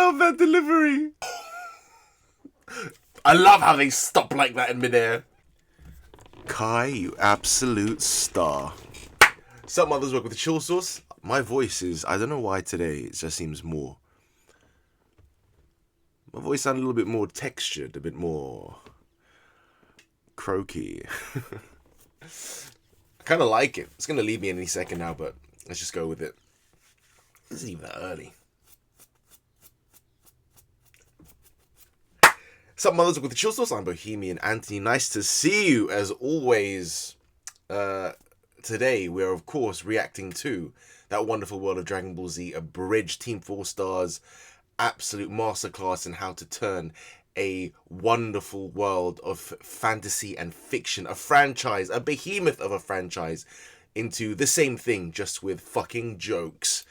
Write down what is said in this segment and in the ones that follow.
love that delivery. I love how they stop like that in midair. Kai, you absolute star. Some others work with the chill sauce. My voice is, I don't know why today, it just seems more. My voice sounds a little bit more textured, a bit more croaky. I kind of like it. It's going to leave me any second now, but let's just go with it. This isn't even that early. Some mothers with the chill sauce. I'm Bohemian Anthony. Nice to see you as always. Today we're of course reacting to that wonderful world of Dragon Ball Z Abridged Team 4 Stars absolute masterclass in how to turn a wonderful world of fantasy and fiction, a franchise, a behemoth of a franchise, into the same thing, just with fucking jokes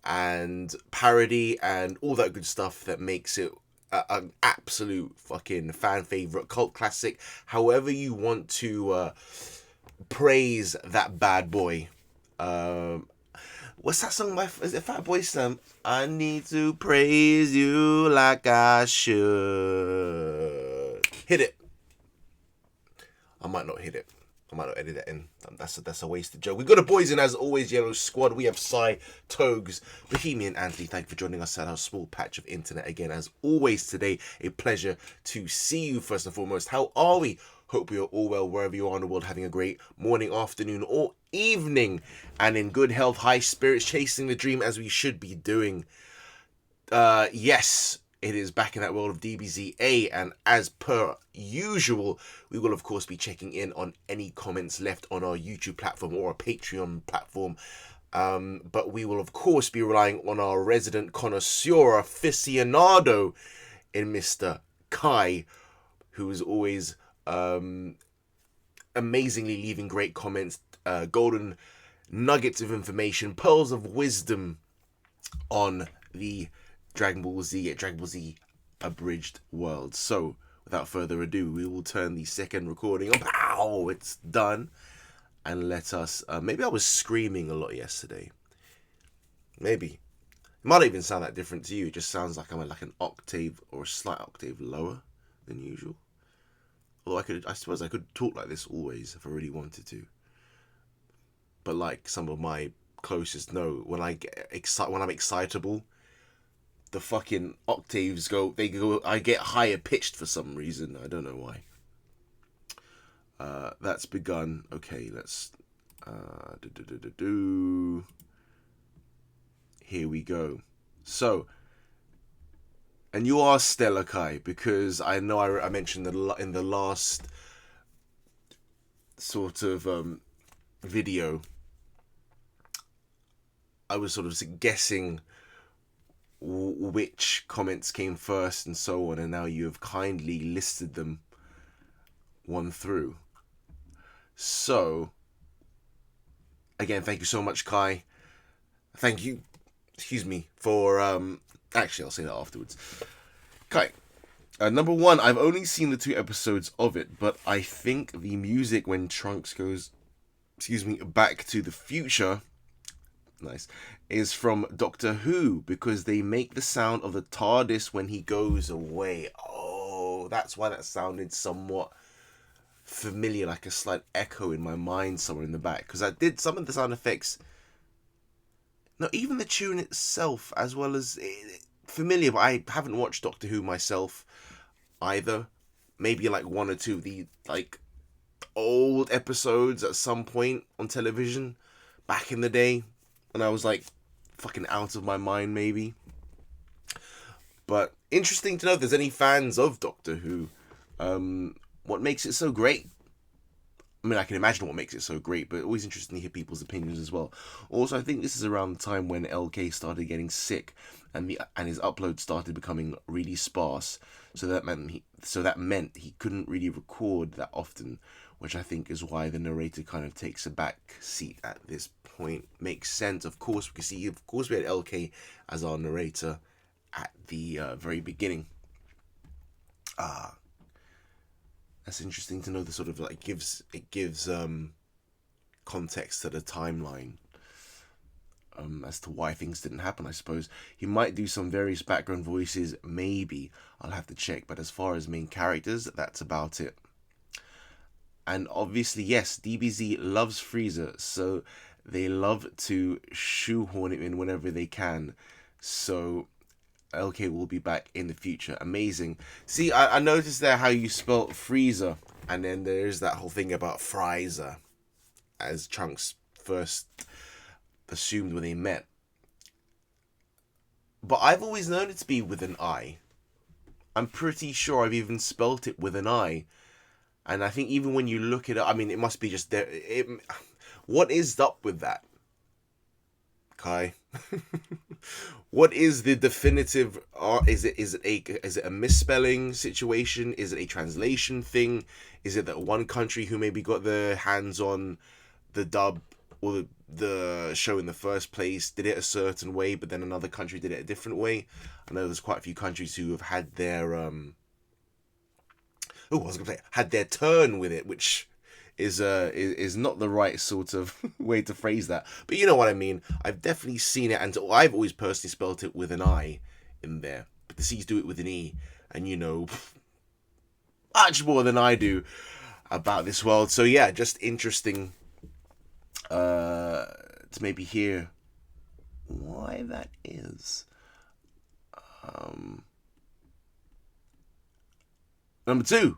and parody and all that good stuff that makes it an absolute fucking fan favorite, cult classic, however you want to praise that bad boy. What's that song? Is it Fat Boy Slim? I need to praise you like I should. Hit it. I might not hit it. I might not edit that in. That's a wasted joke. We've got a boys in, as always, Yellow Squad. We have Sai, Togs, Bohemian Anthony. Thank you for joining us at our small patch of internet again. As always today, a pleasure to see you first and foremost. How are we? Hope you're all well wherever you are in the world, having a great morning, afternoon, or evening, and in good health, high spirits, chasing the dream as we should be doing. Yes, it is back in that world of DBZA, and as per usual, we will of course be checking in on any comments left on our YouTube platform or our Patreon platform. But we will of course be relying on our resident connoisseur aficionado in Mr. Kai, who is always amazingly leaving great comments, golden nuggets of information, pearls of wisdom on the Dragon Ball Z Abridged world. So without further ado, we will turn the second recording on. Pow! It's done. And let us, maybe I was screaming a lot yesterday. Maybe. It might not even sound that different to you. It just sounds like I'm like an octave or a slight octave lower than usual. Although I suppose I could talk like this always if I really wanted to. But like some of my closest know, when I'm excitable, the fucking octaves I get higher pitched for some reason. I don't know why. That's begun. Okay, let's here we go. So, and you are Stella Kai, because I know I mentioned in the last sort of video, I was sort of guessing which comments came first and so on, and now you have kindly listed them one through. So, again, thank you so much, Kai. Thank you, for actually, I'll say that afterwards. Kai, number one, I've only seen the 2 episodes of it, but I think the music when Trunks goes, Back to the Future, nice, is from Doctor Who, because they make the sound of the TARDIS when he goes away. Oh, that's why that sounded somewhat familiar, like a slight echo in my mind somewhere in the back, because I did some of the sound effects. No, even the tune itself, as well as familiar, but I haven't watched Doctor Who myself either. Maybe like 1 or 2 of the like old episodes at some point on television back in the day when I was like fucking out of my mind, maybe. But interesting to know if there's any fans of Doctor Who. What makes it so great? I mean, I can imagine what makes it so great, but always interesting to hear people's opinions as well. Also, I think this is around the time when LK started getting sick, and his uploads started becoming really sparse. So that meant he couldn't really record that often, which I think is why the narrator kind of takes a back seat at this point. Makes sense, of course. We had LK as our narrator at the very beginning. That's interesting to know. The sort of like gives context to the timeline. as to why things didn't happen, I suppose. He might do some various background voices, maybe. I'll have to check. But as far as main characters, that's about it. And obviously, yes, DBZ loves Frieza, so they love to shoehorn him in whenever they can. So LK will be back in the future. Amazing. See, I noticed there how you spelt Frieza, and then there's that whole thing about Frieza, as Trunks first assumed when they met. But I've always known it to be with an I. I'm pretty sure I've even spelt it with an I. And I think even when you look it up, I mean, it must be just there. What is up with that, Kai? What is the definitive? Is it a misspelling situation? Is it a translation thing? Is it that one country who maybe got their hands on the dub or the show in the first place did it a certain way, but then another country did it a different way? I know there's quite a few countries who have had their had their turn with it, which is not the right sort of way to phrase that. But you know what I mean. I've definitely seen it, and I've always personally spelt it with an I in there. But the C's do it with an E, and you know much more than I do about this world. So yeah, just interesting to maybe hear why that is. Number 2,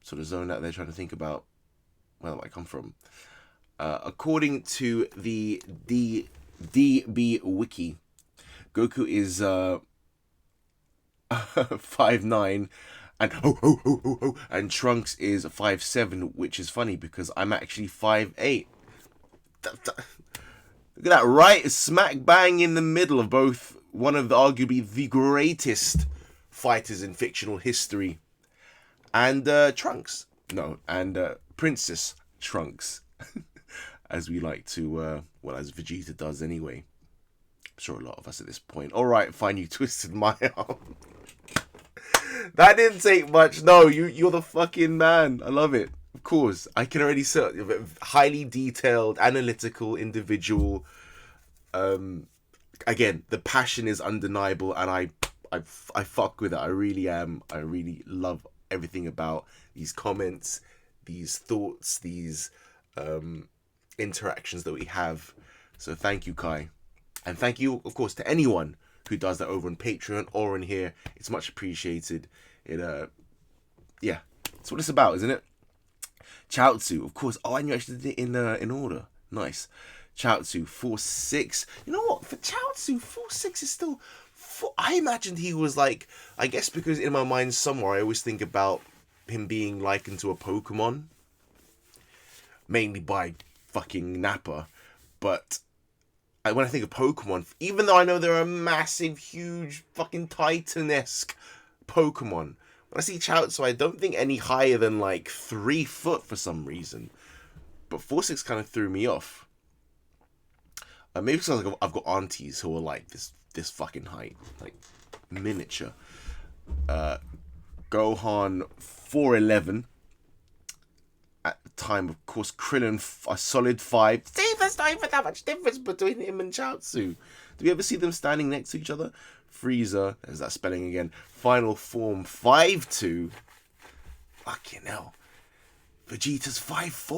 sort of zone out there trying to think about where that might come from. According to the DB Wiki, Goku is 5'9", and Trunks is 5'7", which is funny because I'm actually 5'8". Look at that, right smack bang in the middle of both one of the arguably the greatest fighters in fictional history. And Trunks. No, and Princess Trunks. As we like to, as Vegeta does anyway. I'm sure a lot of us at this point. Alright, fine, you twisted my arm. That didn't take much. No, you're the fucking man. I love it. Of course, I can already see highly detailed, analytical individual. Again, the passion is undeniable, and I fuck with it. I really am. I really love everything about these comments, these thoughts, these interactions that we have. So thank you, Kai. And thank you, of course, to anyone who does that over on Patreon or in here. It's much appreciated. Yeah, that's what it's about, isn't it? Chaozu, of course. Oh, and you actually did it in order. Nice. Chaozu, 4'6". You know what? For Chaozu, 4'6" is still... I imagined he was like... I guess because in my mind somewhere I always think about him being likened to a Pokemon. Mainly by fucking Nappa. But when I think of Pokemon, even though I know there are massive, huge, fucking Titan-esque Pokemon, when I see Chaozu, I don't think any higher than like 3 foot for some reason. But 4'6" kind of threw me off. Maybe because I've got aunties who are like this fucking height, like miniature. Gohan 4'11". At the time, of course, Krillin a solid 5. See, there's not even that much difference between him and Chaozu. Do we ever see them standing next to each other? Frieza, there's that spelling again. Final form 5'2". Fucking hell. Vegeta's 5'4".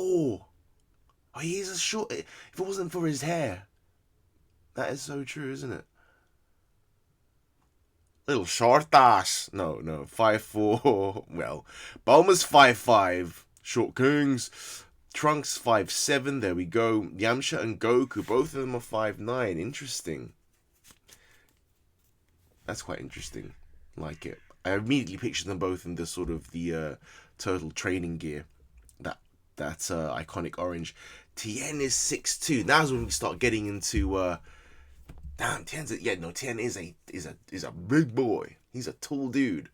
Oh, he is a short. If it wasn't for his hair. That is so true, isn't it? Little short ass. No, 5'4". Well, Bulma's 5'5". Short Kings. Trunks 5'7". There we go. Yamcha and Goku, both of them are 5'9". Interesting. That's quite interesting. Like it. I immediately pictured them both in the sort of the turtle training gear. That iconic orange. Tien is 6'2". Now's when we start getting into damn, Tien is a big boy. He's a tall dude.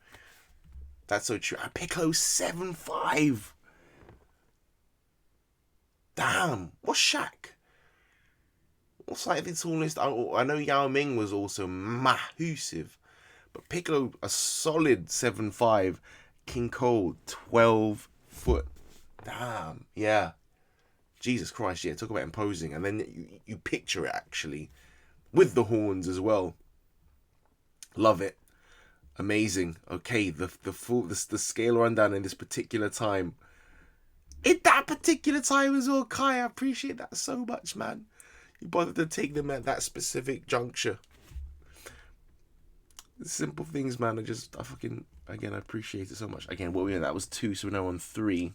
That's so true. Piccolo 7'5". Damn, what's Shaq? What's like the tallest? I know Yao Ming was also massive, but Piccolo a solid 7'5". King Cole 12 foot. Damn, yeah. Jesus Christ, yeah, talk about imposing. And then you picture it actually with the horns as well. Love it. Amazing. Okay, the scale rundown in this particular time. In that particular time as well, Kai, I appreciate that so much, man. You bothered to take them at that specific juncture. The simple things, man. I fucking, again, I appreciate it so much. Again, what we in, that was 2, so we're now on 3.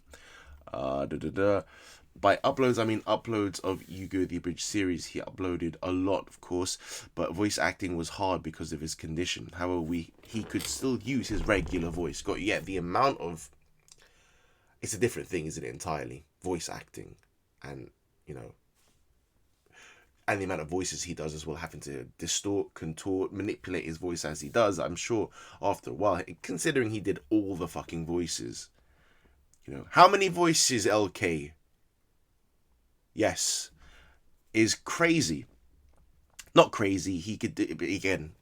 By uploads, I mean uploads of Yu-Gi-Oh! The Abridged series. He uploaded a lot, of course, but voice acting was hard because of his condition. However, he could still use his regular voice. The amount of... It's a different thing, isn't it, entirely? Voice acting and, and the amount of voices he does as well, having to distort, contort, manipulate his voice as he does. I'm sure after a while, considering he did all the fucking voices. How many voices, LK? Yes, is crazy. Not crazy. He could do it, but again,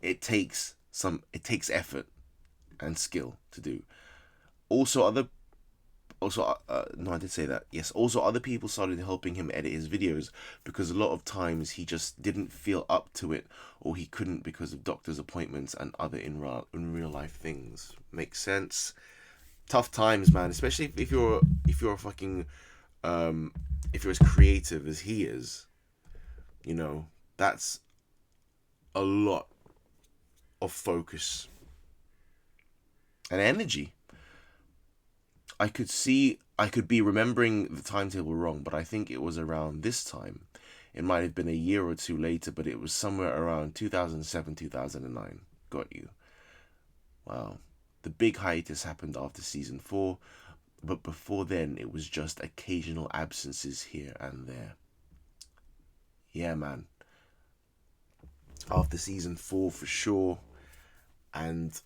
it takes effort and skill to do. Also, I did say that. Yes. Also, other people started helping him edit his videos because a lot of times he just didn't feel up to it, or he couldn't because of doctor's appointments and other in real life things. Makes sense. Tough times, man. Especially if you're a fucking if you're as creative as he is, that's a lot of focus and energy. I could be remembering the timetable wrong, but I think it was around this time. It might have been a year or two later, but it was somewhere around 2007, 2009. Got you. Wow. The big hiatus happened after season 4, but before then it was just occasional absences here and there. Yeah, man. After season 4 for sure. And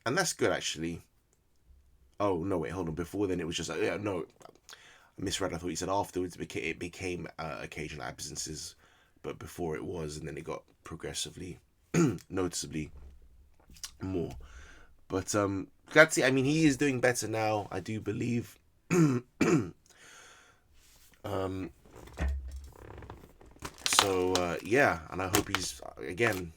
that's good, actually. Oh, no, wait, hold on. Before then, it was just... no, I misread. I thought you said afterwards it became occasional absences. But before it was, and then it got progressively, noticeably more. But glad to see. I mean, he is doing better now, I do believe. Yeah, and I hope he's... Again,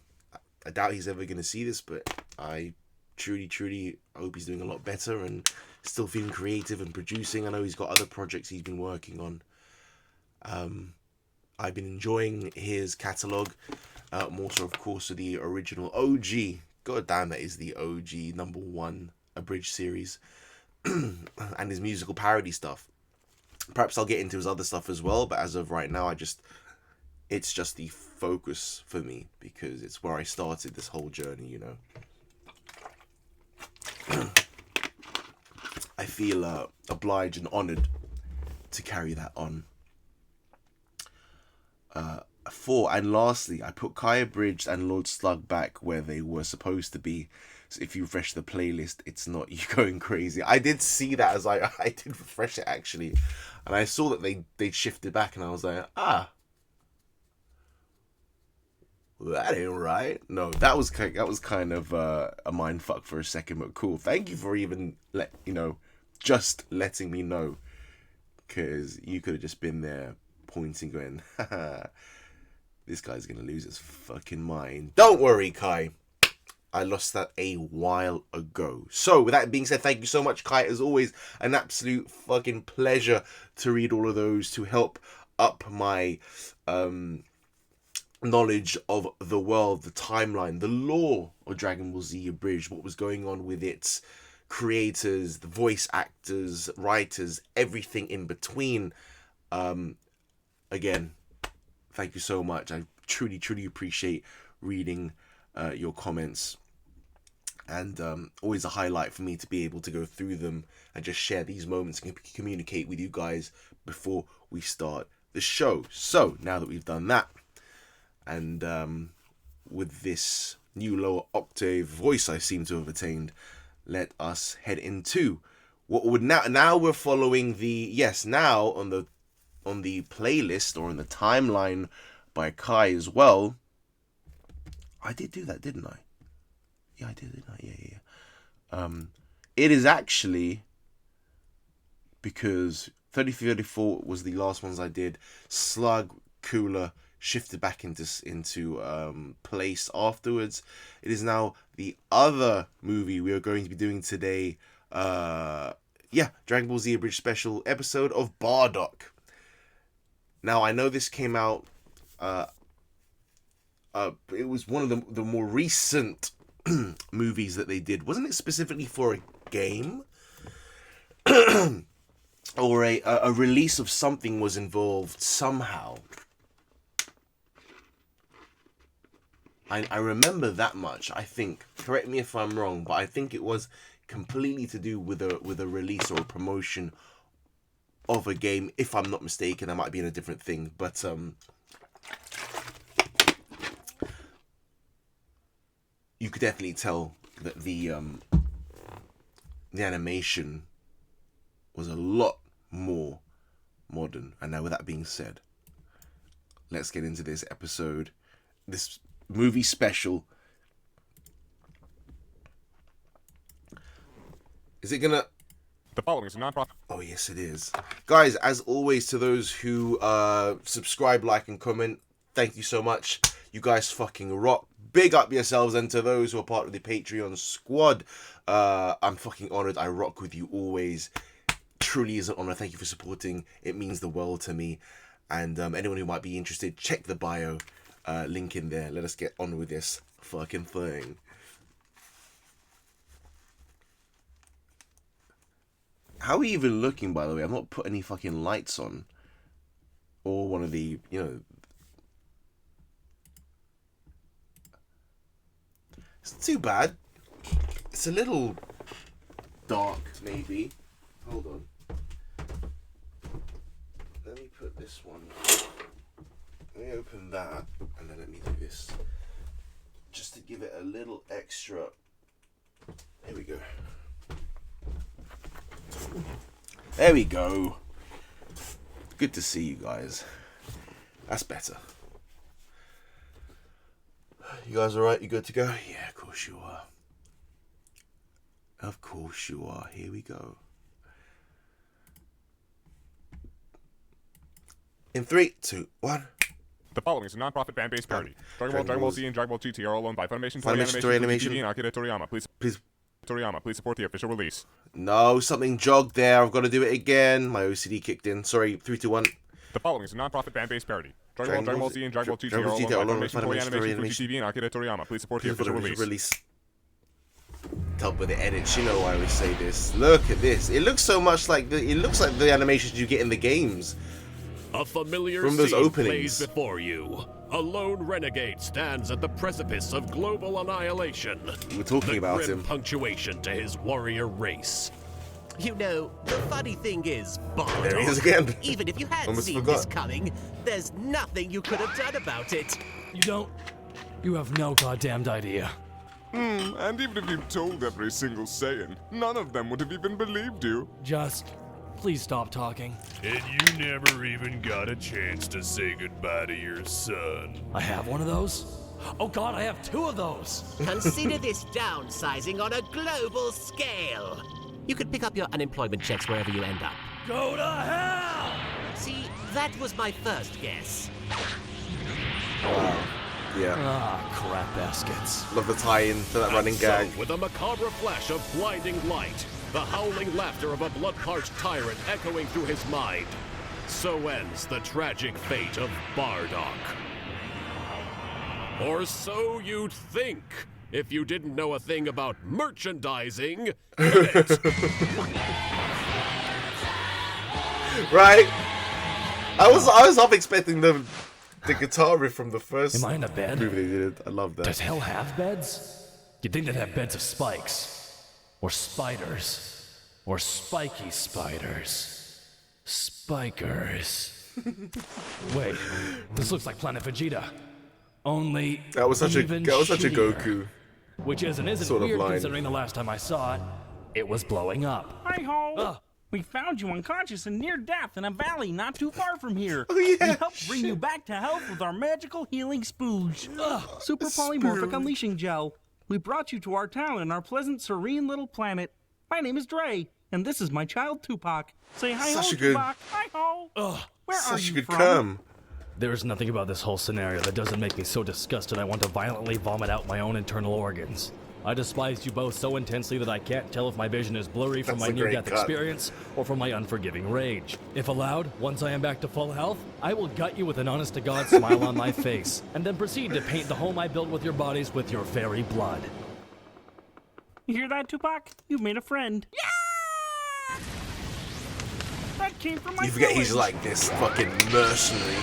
I doubt he's ever going to see this, but I... truly hope he's doing a lot better and still feeling creative and producing. I know he's got other projects he's been working on. I've been enjoying his catalogue, more so, of course, of the original OG. God damn, that is the OG #1 Abridged series. And his musical parody stuff. Perhaps I'll get into his other stuff as well, but as of right now, it's just the focus for me, because it's where I started this whole journey, I feel obliged and honoured to carry that on. 4, and lastly, I put Kai Abridged and Lord Slug back where they were supposed to be. So if you refresh the playlist, it's not you going crazy. I did see that as I did refresh it, actually, and I saw that they'd shifted back, and I was like, that ain't right. No, that was kind of a mind fuck for a second, but cool. Thank you for even just letting me know, because you could have just been there pointing, going, haha, this guy's gonna lose his fucking mind. Don't worry, Kai. I lost that a while ago. So, with that being said, thank you so much, Kai. As always, an absolute fucking pleasure to read all of those, to help up my knowledge of the world, the timeline, the lore of Dragon Ball Z Abridged, what was going on with its creators, the voice actors, writers, everything in between. Again, thank you so much. I truly appreciate reading your comments, and always a highlight for me to be able to go through them and just share these moments and communicate with you guys before we start the show. So now that we've done that, and with this new lower octave voice I seem to have attained, let us head into what would now we're following now on the playlist, or on the timeline by Kai as well. I did do that, didn't I? Yeah, I did, didn't I? Yeah. It is actually because 33-34 was the last ones I did. Slug, Cooler shifted back into place afterwards. It is now the other movie we are going to be doing today. Dragon Ball Z Abridged special episode of Bardock. Now, I know this came out, it was one of the more recent movies that they did. Wasn't it specifically for a game? Or a release of something was involved somehow. I remember that much, I think. Correct me if I'm wrong, but I think it was completely to do with a release or a promotion of a game. If I'm not mistaken, that might be in a different thing. But you could definitely tell that the animation was a lot more modern. And now with that being said, let's get into this episode, this movie special. Is it gonna... The following is a non-profit. Oh, yes, it is. Guys, as always, to those who subscribe, like, and comment, thank you so much. You guys fucking rock. Big up yourselves. And to those who are part of the Patreon squad, I'm fucking honored. I rock with you always. Truly is an honor. Thank you for supporting. It means the world to me. And anyone who might be interested, check the bio. Link in there. Let us get on with this fucking thing. How are we even looking, by the way? I've not put any fucking lights on. Or one of the, It's not too bad. It's a little dark, maybe. Hold on. Let me put this one. Let me open that, and then let me do this. Just to give it a little extra. There we go. There we go. Good to see you guys. That's better. You guys alright? You good to go? Yeah, of course you are. Of course you are. Here we go. In 3, 2, 1. The following is a non-profit fan-based parody. Dragon Ball Z, and Dragon Ball GT are all owned by Funimation, Toei Animation, and Akira Toriyama. Please support the official release. No, something jogged there. I've got to do it again. My OCD kicked in. Sorry, 3, 2, 1. The following is a non-profit fan-based parody. Dragon Ball Z, and Dragon Ball GT are all owned by Funimation, Toei Animation, and Akira Toriyama. Please support the official release. Help with the edits. You know I always say this. Look at this. It looks so much like the animations you get in the games. A familiar from those scene openings plays before you. A lone renegade stands at the precipice of global annihilation. We're talking about him. Punctuation to his warrior race. You know, the funny thing is, Bardock, there he is again. Even if you had seen this coming, there's nothing you could have done about it. You have no goddamned idea. And even if you told every single Saiyan, none of them would have even believed you. Just... please stop talking. And you never even got a chance to say goodbye to your son. I have one of those? Oh god, I have 2 of those! Consider this downsizing on a global scale. You could pick up your unemployment checks wherever you end up. Go to hell! See, that was my first guess. Wow. Yeah. Ah, crap baskets. Love the tie-in to that running gag. With a macabre flash of blinding light, the howling laughter of a blood-parched tyrant echoing through his mind, so ends the tragic fate of Bardock. Or so you'd think, if you didn't know a thing about merchandising. Right? I was half expecting the guitar riff from the first Am I in a bed? movie they did. I love that. Does hell have beds? You'd think they'd have beds of spikes. Or spiders. Or spiky spiders. Spikers. Wait, this looks like Planet Vegeta. Only That was such a shittier. Goku. Which isn't sort of weird line. considering the last time I saw it, it was blowing up. Hi-ho! We found you unconscious and near death in a valley not too far from here. Oh, yeah. We helped bring you back to health with our magical healing spooge. Super polymorphic unleashing gel. We brought you to our town and our pleasant, serene little planet. My name is Dre. And this is my child, Tupac. Say hi, Such ho, a good- Tupac. Hi, ho. Where are Such a you good from? cum. There's nothing about this whole scenario that doesn't make me so disgusted I want to violently vomit out my own internal organs. I despise you both so intensely that I can't tell if my vision is blurry from That's my a great near-death cut. experience or from my unforgiving rage. If allowed, once I am back to full health, I will gut you with an honest-to-God smile on my face, and then proceed to paint the home I built with your bodies with your very blood. You hear that, Tupac? You've made a friend. Yeah! That came from my You forget he's village. like this fucking mercenary.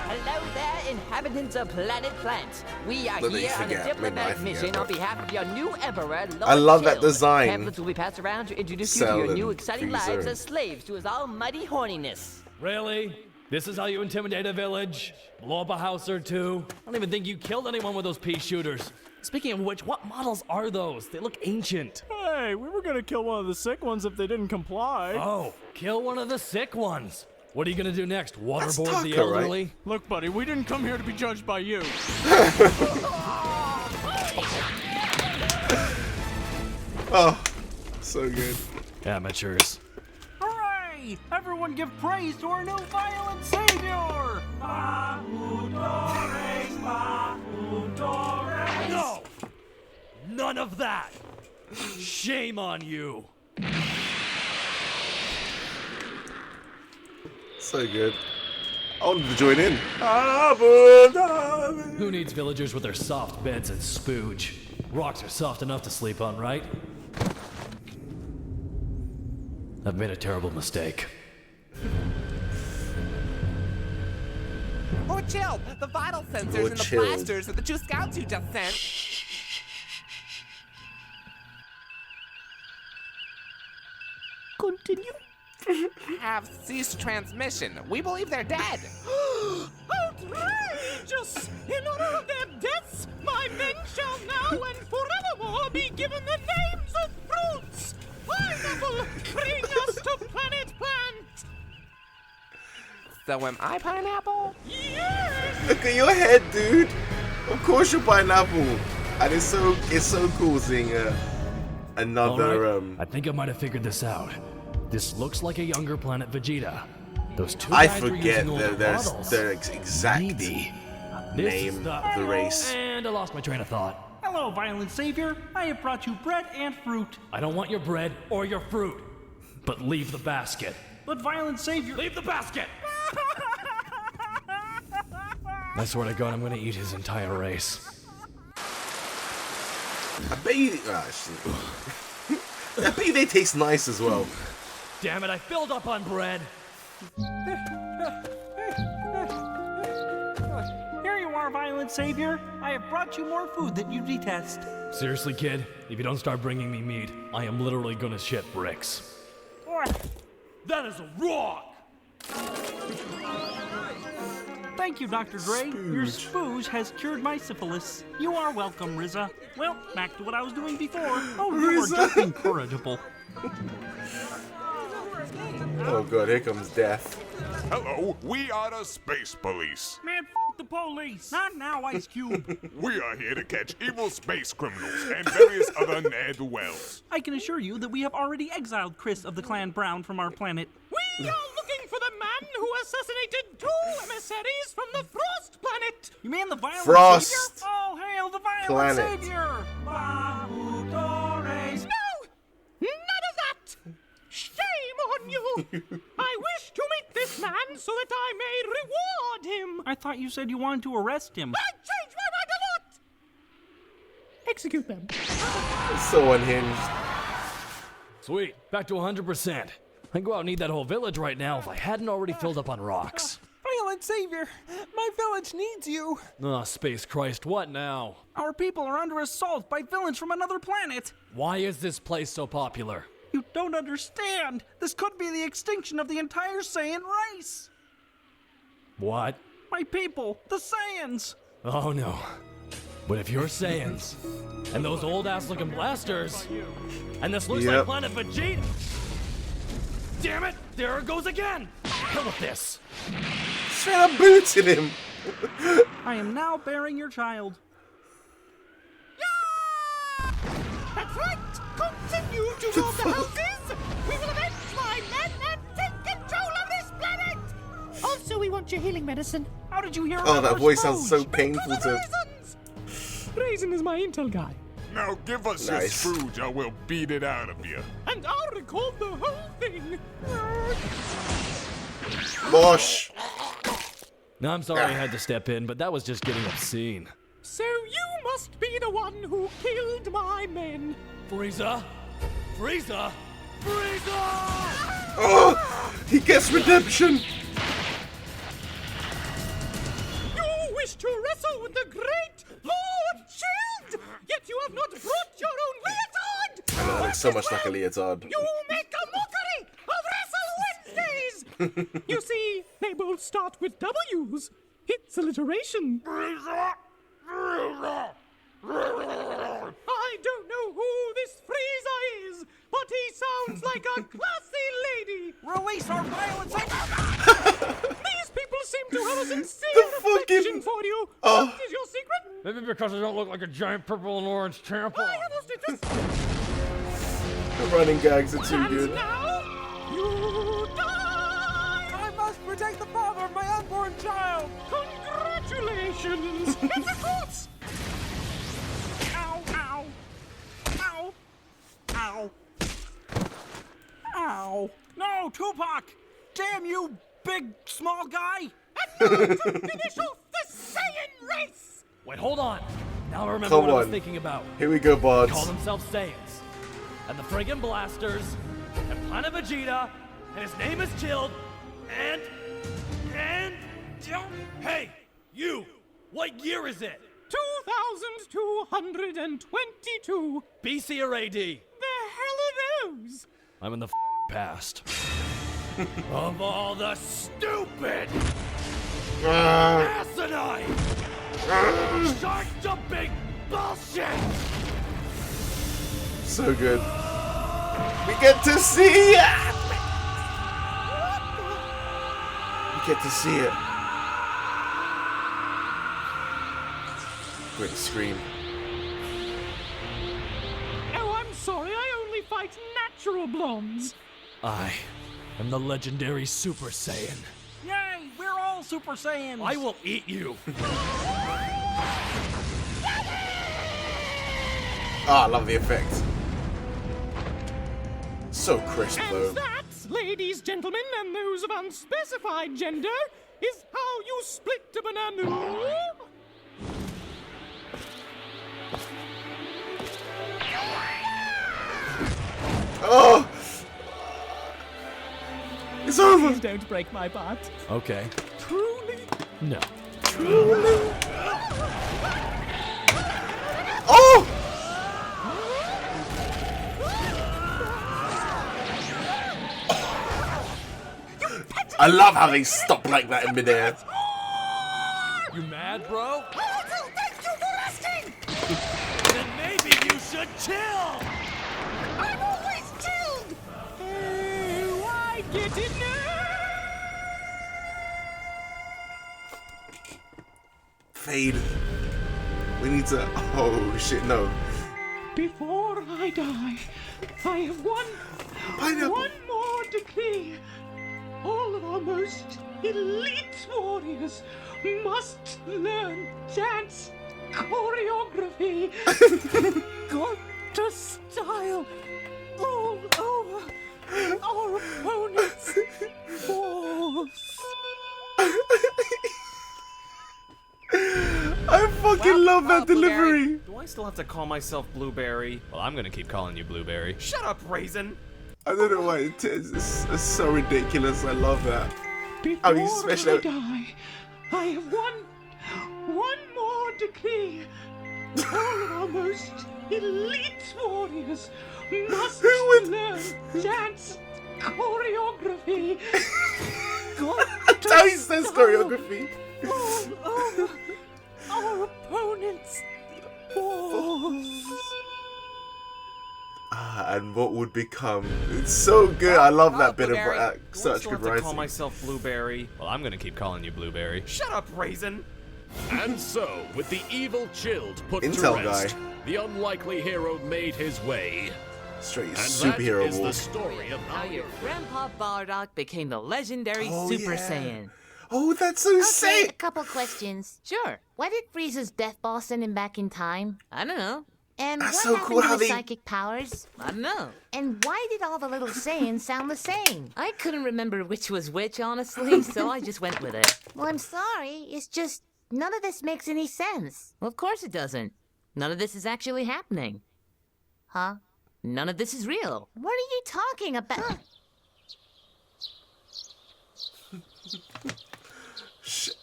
Hello there, inhabitants of Planet Plant. We are Let me here on a forget. diplomatic Maybe I mission forget. on behalf of your new emperor, Lord I love that Chill. design. Pamphlets will be passed around to introduce you to Sell your and new exciting lives freezer. as slaves to his almighty horniness. Really? This is how you intimidate a village? Blow up a house or two? I don't even think you killed anyone with those pea shooters. Speaking of which, what models are those? They look ancient. Hey, we were gonna kill one of the sick ones if they didn't comply. Oh, kill one of the sick ones. What are you gonna do next? That's Waterboard the Tucker, right? elderly? Look, buddy, we didn't come here to be judged by you. Oh, so good. Amateurs. Hooray! Everyone give praise to our new violent savior! No! None of that! Shame on you! So good. I wanted to join in. Who needs villagers with their soft beds and spooge? Rocks are soft enough to sleep on, right? I've made a terrible mistake. Or chill, the vital sensors Or and the chilled. blasters of the two scouts you just sent. Continue. Have ceased transmission. We believe they're dead. Outrageous! In honor of their deaths, my men shall now and forevermore be given the names of fruits! Pineapple, bring us to Planet Plant! So am I pineapple? Yes! Look at your head, dude. Of course you're pineapple. And it's so cool seeing another Alright, I think I might have figured this out. This looks like a younger Planet Vegeta. Those two I guys were forget using older models. their exact Maybe. This is name the- of the race. And I lost my train of thought. Hello, violent savior. I have brought you bread and fruit. I don't want your bread or your fruit. But leave the basket. But violent savior... Leave the basket! I swear to God, I'm gonna eat his entire race. I bet you. I bet you they taste nice as well. Damn it, I filled up on bread! Here you are, violent savior. I have brought you more food that you detest. Seriously, kid, if you don't start bringing me meat, I am literally gonna shit bricks. That is a rock! Thank you, Dr. Dre. Your spooge has cured my syphilis. You are welcome, Rizza. Well, back to what I was doing before. Oh, you are just incorrigible. Oh god, here comes death. Hello, we are the Space Police. Man, f*** the police. Not now, Ice Cube. We are here to catch evil space criminals and various other ne'er-do-wells. I can assure you that we have already exiled Chris of the Clan Brown from our planet. We are looking for the man who assassinated 2 emissaries from the Frost Planet! You mean the violent Frost savior? Oh, hail the violent Planet. savior! No! None of that! Shame on you! I wish to meet this man so that I may reward him! I thought you said you wanted to arrest him. I changed my mind a lot! Execute them. So unhinged. Sweet, back to 100%. I'd go out and eat that whole village right now if I hadn't already filled up on rocks. Violent savior, my village needs you. Ah, Space Christ, what now? Our people are under assault by villains from another planet. Why is this place so popular? You don't understand. This could be the extinction of the entire Saiyan race. What? My people, the Saiyans. Oh no. But if you're Saiyans, and those old ass looking blasters, and this looks like Yep. Planet Vegeta. Damn it! There it goes again! Hell with this! Straight up booted him. I am now bearing your child. houses! We will avenge my men and take control of this planet! Also, we want your healing medicine. How did you hear Oh, about that our voice sounds so Spooge? painful to. Raisin is my intel guy. Now give us your Nice. Spooge, or we'll beat it out of you. And I'll record the whole thing. Bosh! Now, I'm sorry I had to step in, but that was just getting obscene. So you must be the one who killed my men. Frieza! Frieza! Frieza! Oh! He gets redemption! You wish to wrestle with the great Lord Shield, yet you have not brought your own leotard! I know, that looks so much like a leotard. You make a mockery of Wrestle Wednesdays! You see, they both start with W's. It's alliteration. I don't know who this Frieza is, but he sounds like a classy lady. Release our violence! These people seem to have a sincere The affection fucking- for you. Oh. What is your secret? Maybe because I don't look like a giant purple and orange tampon. I almost interested. The running gags are too And good. now, you die! I must protect the father of my unborn child! Congratulations! Hit the courts! Ow, ow. Ow. Ow. Ow! No, Tupac! Damn you, big, small guy! And now to finish off the Saiyan race! Wait, hold on. Now I remember Come what I was on. thinking about. Here we go, Call Bards. themselves Saiyans. And the friggin' blasters. And Planet Vegeta. And his name is Chilled. And... Hey! You! What year is it? 2,222. BC or AD? The hell are those? I'm in the past. Of all the stupid, asinine, shark jumping bullshit! So good. We get to see it! We get to see it. Great scream. Oh, I'm sorry. I only fight natural blondes. I am the legendary Super Saiyan. Yay! We're all Super Saiyans! I will eat you. Ah, I love the effect. So crisp, though. And that, ladies, gentlemen, and those of unspecified gender, is how you split a banana. Oh! It's over! Please don't break my butt. Okay. Truly. No. Truly. Oh! I love how they stop like that in midair. You mad, bro? Oh, thank you for asking! Then maybe you should chill! I'm always chilled! Oh, I get it now! Fade. We need to. Oh shit, no. Before I die, I have one more decree. All of our most elite warriors must learn dance choreography. Got to style all over our opponents' balls. I fucking love that delivery. Do I still have to call myself Blueberry? Well, I'm gonna keep calling you Blueberry. Shut up, Raisin! I don't know why it's so ridiculous. I love that. Before mean, especially- I die, I have one more decree. All of our most elite warriors must learn dance choreography. That's how he says choreography. All over our opponents' balls. And what would become? It's so good. I love that bit of Blueberry. Do I such still good have to call writing. myself Blueberry? Well, I'm gonna keep calling you Blueberry. Shut up, Raisin! And so, with the evil Chilled put Intel to rest, guy. the unlikely hero made his way Straight And superhero that is walk. the story of How your grandpa Bardock became the legendary Oh, Super yeah. Saiyan. Oh, that's so Okay, a sick! couple questions. Sure. Why did Frieza's death ball send him back in time? I don't know. And That's what so happened cool to how his they- psychic powers? I don't know. And why did all the little Saiyans sound the same? I couldn't remember which was which, honestly, so I just went with it. Well, I'm sorry. It's just none of this makes any sense. Well, of course it doesn't. None of this is actually happening. Huh? None of this is real. What are you talking about?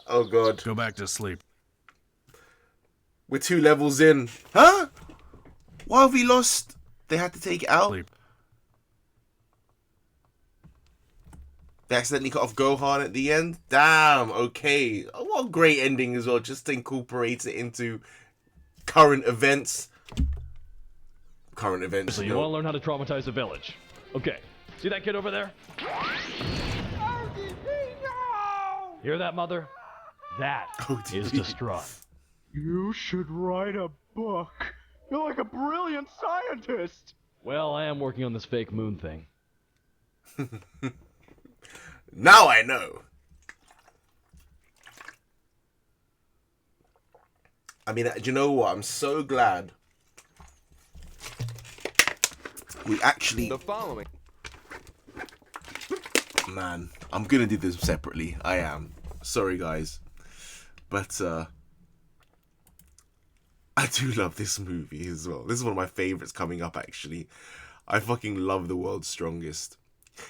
Oh god. Go back to sleep. We're 2 levels in. Huh? Why have we lost? They had to take it out? Sleep. They accidentally cut off Gohan at the end? Damn, okay. Oh, what a great ending as well, just to incorporate it into current events. Current events. So you want to learn how to traumatize a village. Okay, see that kid over there? Hear that, mother? That is distraught. You should write a book. You're like a brilliant scientist. Well, I am working on this fake moon thing. Now I know. I mean, do you know what? I'm so glad we actually... The following. Man, I'm gonna do this separately. I am. Sorry, guys. But, I do love this movie as well. This is one of my favorites coming up, actually. I fucking love The World's Strongest.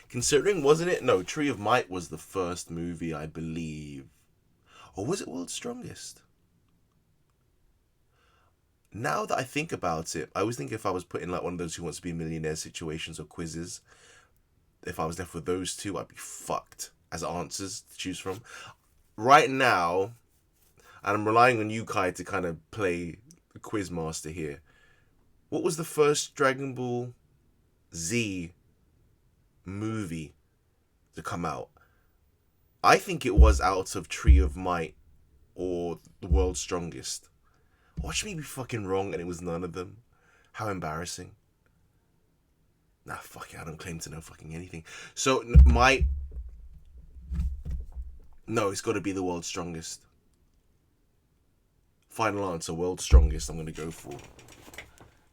Considering, wasn't it? No, Tree of Might was the first movie, I believe. Or was it World's Strongest? Now that I think about it, I always think if I was put in like one of those Who Wants to Be a Millionaire situations or quizzes, if I was left with those two, I'd be fucked as answers to choose from. Right now, and I'm relying on you, Kai, to kind of play the quiz master here. What was the first Dragon Ball Z movie to come out? I think it was out of Tree of Might or The World's Strongest. Watch me be fucking wrong and it was none of them. How embarrassing. Nah, fuck it, I don't claim to know fucking anything. So, no, it's got to be The World's Strongest. Final answer, World's Strongest, I'm going to go for.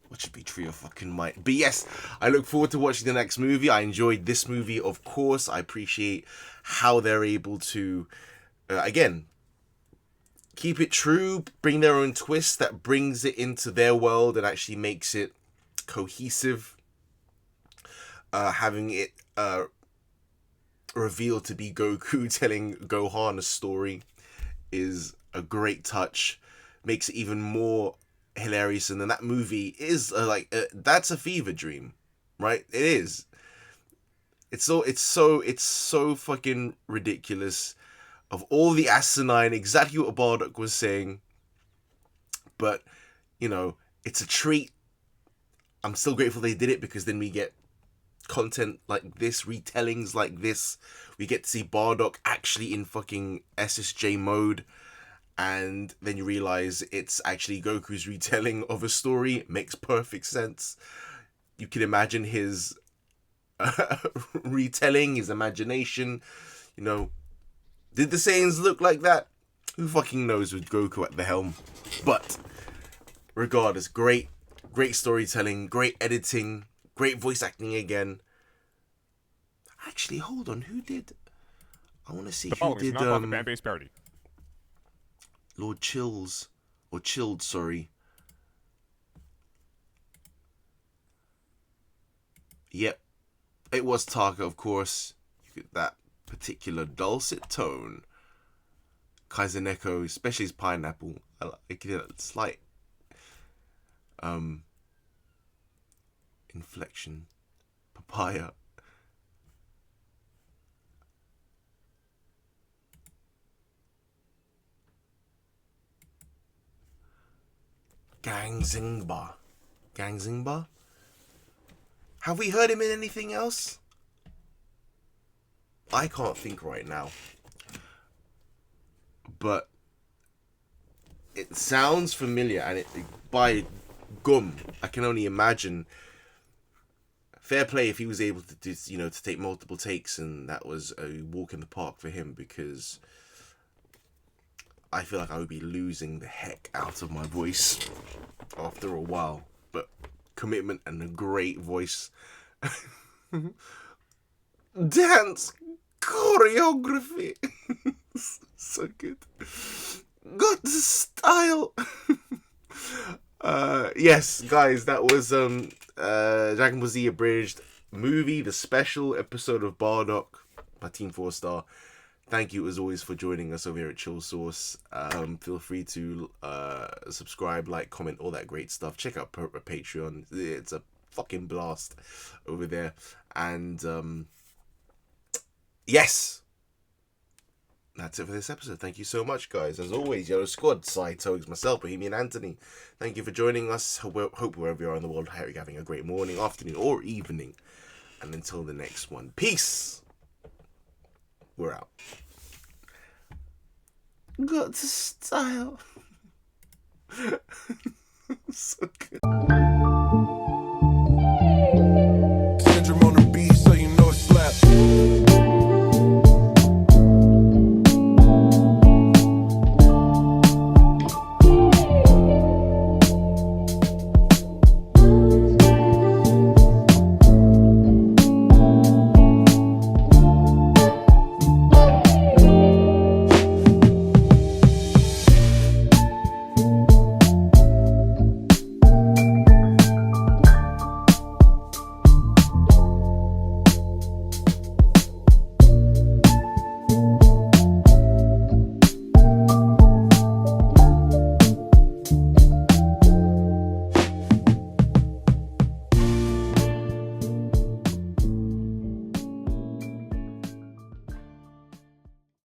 What should be Tree of fucking Might? But yes, I look forward to watching the next movie. I enjoyed this movie, of course. I appreciate how they're able to, again, keep it true, bring their own twist that brings it into their world and actually makes it cohesive. Having it revealed to be Goku telling Gohan a story is a great touch. Makes it even more hilarious, and then that movie is that's a fever dream, right? It is. It's so fucking ridiculous. Of all the asinine, exactly what Bardock was saying, but you know, it's a treat. I'm still grateful they did it because then we get content like this, retellings like this. We get to see Bardock actually in fucking SSJ mode. And then you realize it's actually Goku's retelling of a story. It makes perfect sense. You can imagine his retelling, his imagination. You know, did the Saiyans look like that? Who fucking knows with Goku at the helm? But regardless, great storytelling, great editing, great voice acting again. Actually, hold on, who did? I want to see who did. Not about the fan-based parody. Lord Chills, or Chilled, sorry. Yep, it was Taka, of course. You get that particular dulcet tone. Kaizeneko, especially his pineapple. I like a slight inflection. Papaya. Gangzingba. Gangzingba? Have we heard him in anything else? I can't think right now. But it sounds familiar, and by gum, I can only imagine fair play if he was able to do, you know, to take multiple takes, and that was a walk in the park for him, because I feel like I would be losing the heck out of my voice after a while. But commitment and a great voice. Dance choreography. So good. Got the style. Yes, guys, that was Dragonball Z Abridged movie, the special episode of Bardock by Team 4-Star. Thank you as always for joining us over here at Chill Source. Feel free to subscribe, like, comment, all that great stuff. Check out Patreon. It's a fucking blast over there. And yes, that's it for this episode. Thank you so much, guys. As always, Yellow Squad, Side Togs, myself, Bohemian Anthony. Thank you for joining us. Hope wherever you are in the world, you're having a great morning, afternoon, or evening. And until the next one, peace. We're out. Got the style. So good.